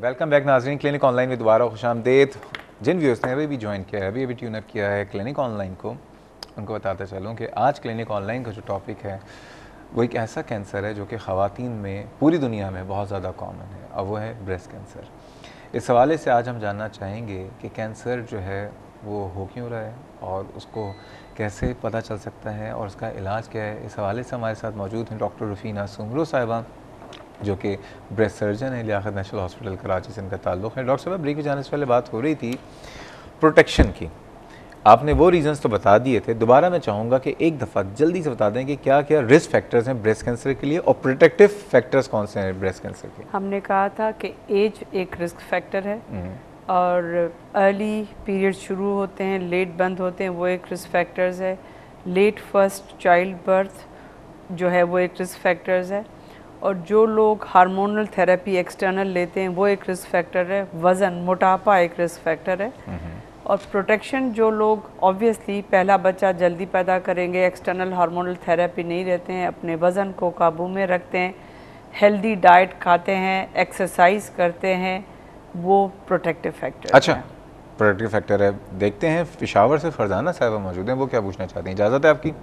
Welcome back नाज़रीन, clinic online में दोबारा खुशामदीद। जिन व्यूअर्स ने अभी भी ज्वाइन किया है, अभी ट्यून अप किया है क्लिनिक ऑनलाइन को, उनको बताते चलूँ कि आज क्लिनिक ऑनलाइन का जो टॉपिक है वो एक ऐसा कैंसर है जो कि ख़वातीन में पूरी दुनिया में बहुत ज़्यादा कॉमन है, और वो है ब्रेस्ट कैंसर। इस हवाले से आज हम जानना चाहेंगे कि कैंसर जो है वो हो क्यों रहा है और उसको कैसे पता चल सकता है और उसका इलाज क्या है। इस हवाले से हमारे साथ मौजूद हैं डॉक्टर रुफीना सुमरो साहिबा, जो कि ब्रेस्ट सर्जन है, लियाकत नेशनल हॉस्पिटल कराची से इनका ताल्लुक़ है। डॉक्टर साहब, ब्रेक में जाने से पहले बात हो रही थी प्रोटेक्शन की, आपने वो रीजंस तो बता दिए थे। दोबारा मैं चाहूँगा कि एक दफ़ा जल्दी से बता दें कि क्या क्या रिस्क फैक्टर्स हैं ब्रेस्ट कैंसर के लिए और प्रोटेक्टिव फैक्टर्स कौन से हैं ब्रेस्ट कैंसर के। हमने कहा था कि एज एक रिस्क फैक्टर है और अर्ली पीरियड शुरू होते हैं, लेट बंद होते हैं, वो एक रिस्क फैक्टर्स है। लेट फर्स्ट चाइल्ड बर्थ जो है वो एक रिस्क फैक्टर्स है। और जो लोग हार्मोनल थेरेपी एक्सटर्नल लेते हैं वो एक रिस्क फैक्टर है। वज़न, मोटापा एक रिस्क फैक्टर है। और प्रोटेक्शन, जो लोग ऑब्वियसली पहला बच्चा जल्दी पैदा करेंगे, एक्सटर्नल हार्मोनल थेरेपी नहीं रहते हैं, अपने वज़न को काबू में रखते हैं, हेल्दी डाइट खाते हैं, एक्सरसाइज करते हैं, वो प्रोटेक्टिव फैक्टर। अच्छा, प्रोटेक्टिव फैक्टर है। देखते हैं पेशावर से फरजाना साहिबा मौजूद हैं, वो क्या पूछना चाहती हैं। इजाज़त है आपकी?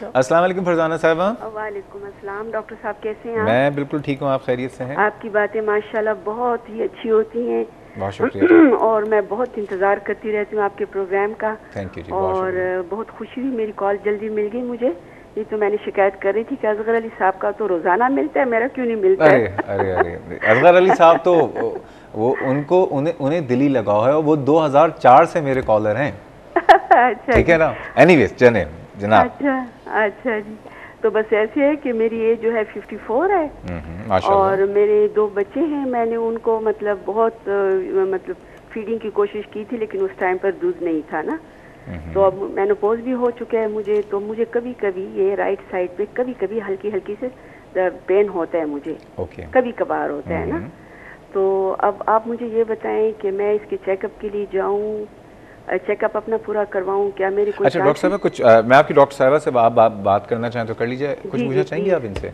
अस्सलाम वालेकुम फरजाना साहिबा। वालेकुम अस्सलाम। डॉक्टर साहब कैसे हैं आप? मैं बिल्कुल ठीक हूँ, आप खैरियत से हैं? आपकी बातें माशाल्लाह बहुत ही अच्छी होती हैं। बहुत शुक्रिया। और मैं बहुत इंतज़ार करती रहती हूँ आपके प्रोग्राम का। थैंक यू जी। और बहुत खुशी हुई, मेरी कॉल जल्दी मिल गई मुझे। ये तो मैंने शिकायत कर रही थी कि असगर अली साहब का तो रोज़ाना मिलता है, मेरा क्यों नहीं मिलता है? अरे अरे अरे, असगर अली साहब तो वो उन्हें दिली लगाव है और वो 2004 से मेरे कॉलर हैं। अच्छा, ठीक है ना। एनीवेज जनाब। अच्छा जी। तो बस ऐसे है कि मेरी एज जो है 54 है माशाल्लाह। और मेरे 2 बच्चे हैं। मैंने उनको मतलब बहुत मतलब फीडिंग की कोशिश की थी, लेकिन उस टाइम पर दूध नहीं था ना। तो अब मेनोपॉज भी हो चुका है मुझे, तो मुझे कभी कभी ये राइट साइड पे कभी कभी हल्की हल्की से पेन होता है मुझे। कभी कभार होता है ना। तो अब आप मुझे ये बताएं कि मैं इसके चेकअप के लिए जाऊं, चेकअप अपना पूरा करवाऊं, क्या मेरी कोई? अच्छा डॉक्टर साहब, कुछ मैं आपकी डॉक्टर साहबा से बात करना चाहें तो कर लीजिए। कुछ पूछना चाहेंगे आप इनसे?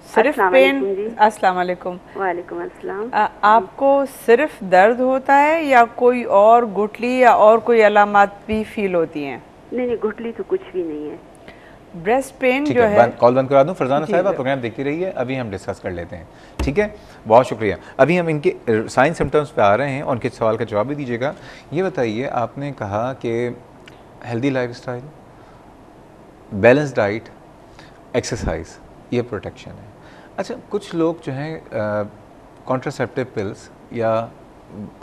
सिर्फ पेन। अस्सलाम वालेकुम। वालेकुम अस्सलाम। आपको सिर्फ दर्द होता है या कोई और गुठली या और कोई अलामत भी फील होती हैं? नहीं, गुठली तो कुछ भी नहीं है। ब्रेस्ट पेन जो है, कॉल बंद करा दूं फरजाना साहिबा, प्रोग्राम देखती रहिए, अभी हम डिस्कस कर लेते हैं। ठीक है, बहुत शुक्रिया। अभी हम इनके साइन सिम्टम्स पे आ रहे हैं और उनके सवाल का जवाब भी दीजिएगा। ये बताइए, आपने कहा कि healthy lifestyle, balance diet, exercise, ये प्रोटेक्शन है। अच्छा, कुछ लोग जो हैं कॉन्ट्रासेप्टिव पिल्स या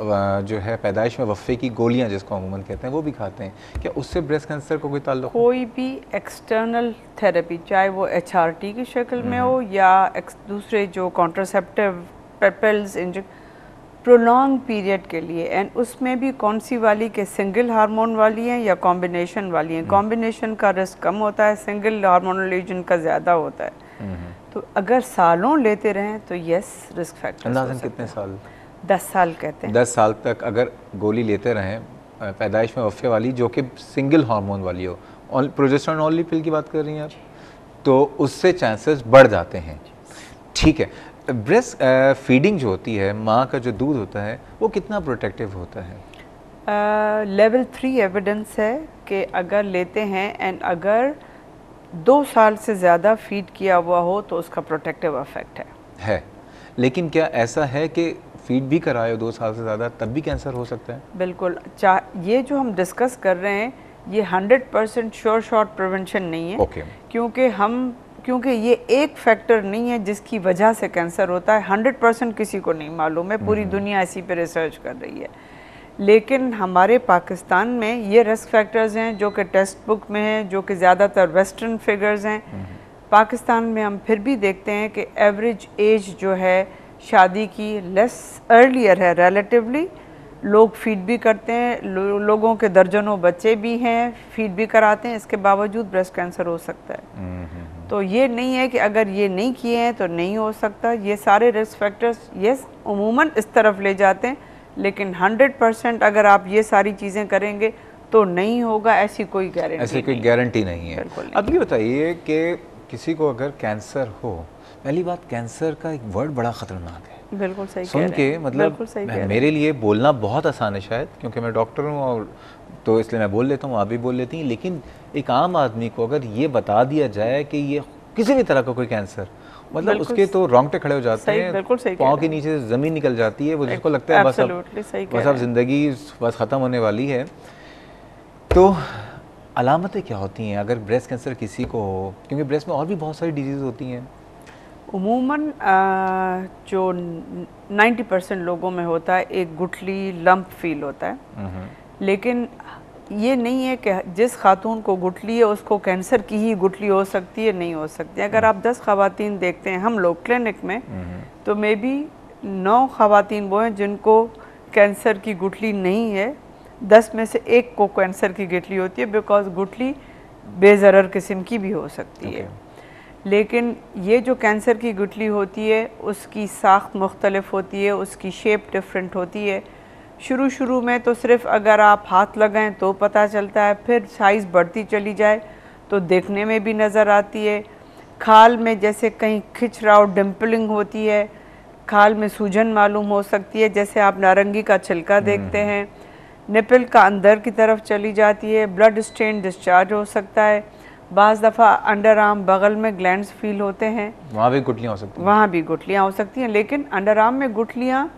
जो है पैदाइश में वफ़े की गोलियां जिसको अमूमन कहते हैं वो भी खाते हैं, क्या उससे ब्रेस्ट कैंसर को कोई ताल्लुक? कोई भी एक्सटर्नल थेरेपी, चाहे वो HRT की शक्ल में हो या दूसरे जो कॉन्ट्रासेप्टिव पिल्स प्रोलॉन्ग पीरियड के लिए, एंड उसमें भी कौन सी वाली के सिंगल हार्मोन वाली हैं या कॉम्बिनेशन वाली हैं। कॉम्बिनेशन का रिस्क कम होता है, सिंगल हार्मोनल एजेंट का ज़्यादा होता है। तो अगर सालों लेते रहें तो यस, रिस्क फैक्टर। अंदाज़न कितने साल? 10 साल कहते हैं। 10 साल तक अगर गोली लेते रहें पैदाइश में वफ़े वाली, जो कि सिंगल हार्मोन वाली हो, प्रोजेस्टेरोन ओनली पिल की बात कर रही हैं आप, तो उससे चांसेस बढ़ जाते हैं। ठीक है, ब्रेस्ट फीडिंग जो होती है, माँ का जो दूध होता है, वो कितना प्रोटेक्टिव होता है? लेवल 3 एविडेंस है कि अगर लेते हैं एंड अगर 2 साल से ज़्यादा फीड किया हुआ हो तो उसका प्रोटेक्टिव इफेक्ट है। लेकिन क्या ऐसा है कि फीड भी कराए 2 साल से ज़्यादा तब भी कैंसर हो सकता है? बिल्कुल। ये जो हम डिस्कस कर रहे हैं ये 100% श्योर शॉट प्रिवेंशन नहीं है। क्योंकि ये एक फैक्टर नहीं है जिसकी वजह से कैंसर होता है। 100% किसी को नहीं मालूम है, पूरी दुनिया इसी पे रिसर्च कर रही है। लेकिन हमारे पाकिस्तान में ये रिस्क फैक्टर्स हैं जो कि टेक्स्ट बुक में हैं, जो कि ज़्यादातर वेस्टर्न फिगर्स हैं। पाकिस्तान में हम फिर भी देखते हैं कि एवरेज एज जो है शादी की लेस अर्लियर है रिलेटिवली। लोग फीड भी करते हैं, लोगों के दर्जनों बच्चे भी हैं, फीड भी कराते हैं, इसके बावजूद ब्रेस्ट कैंसर हो सकता है। तो ये नहीं है कि अगर ये नहीं किए हैं तो नहीं हो सकता। ये सारे रिस्क फैक्टर्स यस उमूमन इस तरफ ले जाते हैं, लेकिन 100% अगर आप ये सारी चीज़ें करेंगे तो नहीं होगा, ऐसी कोई गारंटी नहीं है। अब ये बताइए कि किसी को अगर कैंसर हो, पहली बात, कैंसर का एक वर्ड बड़ा ख़तरनाक है। बिल्कुल सही सुन के मतलब मेरे लिए बोलना बहुत आसान है शायद, क्योंकि मैं डॉक्टर हूँ और तो इसलिए मैं बोल लेता हूँ, आप भी बोल लेती हैं, लेकिन एक आम आदमी को अगर ये बता दिया जाए कि ये किसी भी तरह का कोई कैंसर, मतलब उसके तो रोंगटे खड़े हो जाते हैं, पाँव के नीचे से ज़मीन निकल जाती है, वो जिसको लगता है बस अब ज़िंदगी बस ख़त्म होने वाली है। तो अलामतें क्या होती हैं अगर ब्रेस्ट कैंसर किसी को हो, क्योंकि ब्रेस्ट में और भी बहुत सारी डिजीज़ होती हैं? उमूमन जो 90% लोगों में होता है एक गुठली लंप फील होता है, लेकिन ये नहीं है कि जिस खातून को गुठली है उसको कैंसर की ही गुठली हो सकती है, नहीं हो सकती। अगर आप 10 ख़वातीन देखते हैं हम लोग क्लिनिक में, तो मे बी 9 ख़वातीन वो हैं जिनको कैंसर की गुठली नहीं है, 10 में से एक को कैंसर की गुठली होती है, बिकॉज गुठली बेज़रर किस्म की भी हो सकती है। लेकिन ये जो कैंसर की गुठली होती है उसकी साख्त मुख्तलिफ होती है, उसकी शेप डिफरेंट होती है। शुरू में तो सिर्फ अगर आप हाथ लगाएं तो पता चलता है, फिर साइज़ बढ़ती चली जाए तो देखने में भी नज़र आती है। खाल में जैसे कहीं खिंचराव डिम्पलिंग होती है, खाल में सूजन मालूम हो सकती है, जैसे आप नारंगी का छिलका देखते हैं। निपल का अंदर की तरफ चली जाती है, ब्लड स्टेन डिस्चार्ज हो सकता है। बाज़ दफ़ा अंडर आर्म बगल में ग्लैंड्स फील होते हैं, वहाँ भी गुठलियाँ हो सकती हैं, लेकिन अंडर आर्म में गुठलियाँ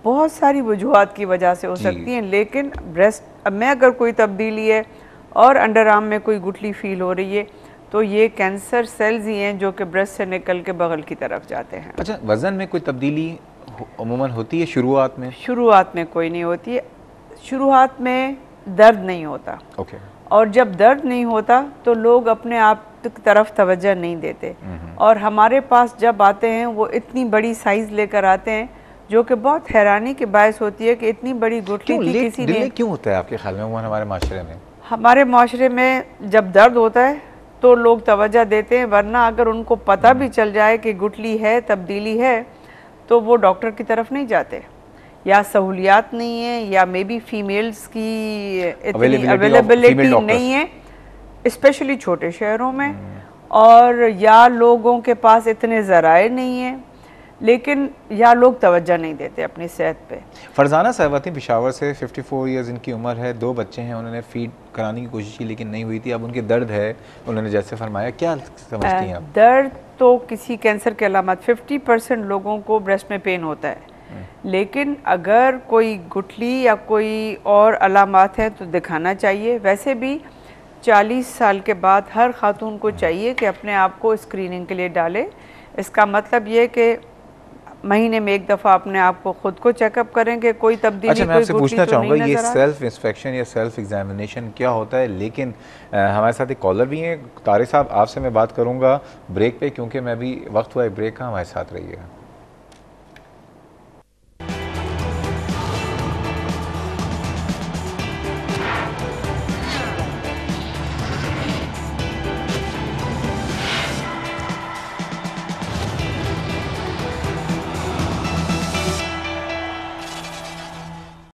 बहुत सारी वजूहात की वजह से हो सकती हैं। लेकिन ब्रेस्ट में अगर कोई तब्दीली है और अंडर आर्म में कोई गुठली फील हो रही है तो ये कैंसर सेल्स ही हैं जो कि ब्रेस्ट से निकल के बगल की तरफ जाते हैं। अच्छा, वज़न में कोई तब्दीली अमूमन होती है शुरुआत में? शुरुआत में कोई नहीं होती है, शुरुआत में दर्द नहीं होता। और जब दर्द नहीं होता तो लोग अपने आप की तरफ तवज्जो नहीं देते, और हमारे पास जब आते हैं वो इतनी बड़ी साइज़ लेकर आते हैं जो कि बहुत हैरानी के बायस होती है कि इतनी बड़ी गुठली थी किसी ने। क्यों होता है आपके ख्याल में हमारे माशरे में? हमारे माशरे में जब दर्द होता है तो लोग तवज्जो देते हैं, वरना अगर उनको पता भी चल जाए कि गुठली है, तब्दीली है, तो वो डॉक्टर की तरफ नहीं जाते, या सहूलियात नहीं है, या मे बी फीमेल्स की इतनी अवेलेबिलिटी नहीं है स्पेशली छोटे शहरों में, और या लोगों के पास इतने ज़राए नहीं हैं, लेकिन या लोग तवज्जो नहीं देते अपनी सेहत पे। फरजाना साहिबा थी पेशावर से, 54 ईयर्स इनकी उम्र है, 2 बच्चे हैं, उन्होंने फीड कराने की कोशिश की लेकिन नहीं हुई थी। अब उनके दर्द है, उन्होंने जैसे फरमाया, क्या समझती हैं आप? दर्द तो किसी कैंसर के अलामत 50% लोगों को ब्रेस्ट में पेन होता है, लेकिन अगर कोई गुठली या कोई और अलामत है तो दिखाना चाहिए। वैसे भी 40 साल के बाद हर खातून को चाहिए कि अपने आप को स्क्रीनिंग के लिए डाले। इसका मतलब ये कि महीने में एक दफ़ा अपने आप को खुद को चेकअप करेंगे, कोई तब्दीली। अच्छा, मैं आपसे पूछना चाहूँगा ये सेल्फ इंस्पेक्शन या सेल्फ एग्जामिनेशन क्या होता है? लेकिन हमारे साथ एक कॉलर भी हैं, तारिक साहब, आपसे मैं बात करूँगा ब्रेक पे, क्योंकि मैं भी वक्त हुआ है ब्रेक का, हमारे साथ रहिएगा।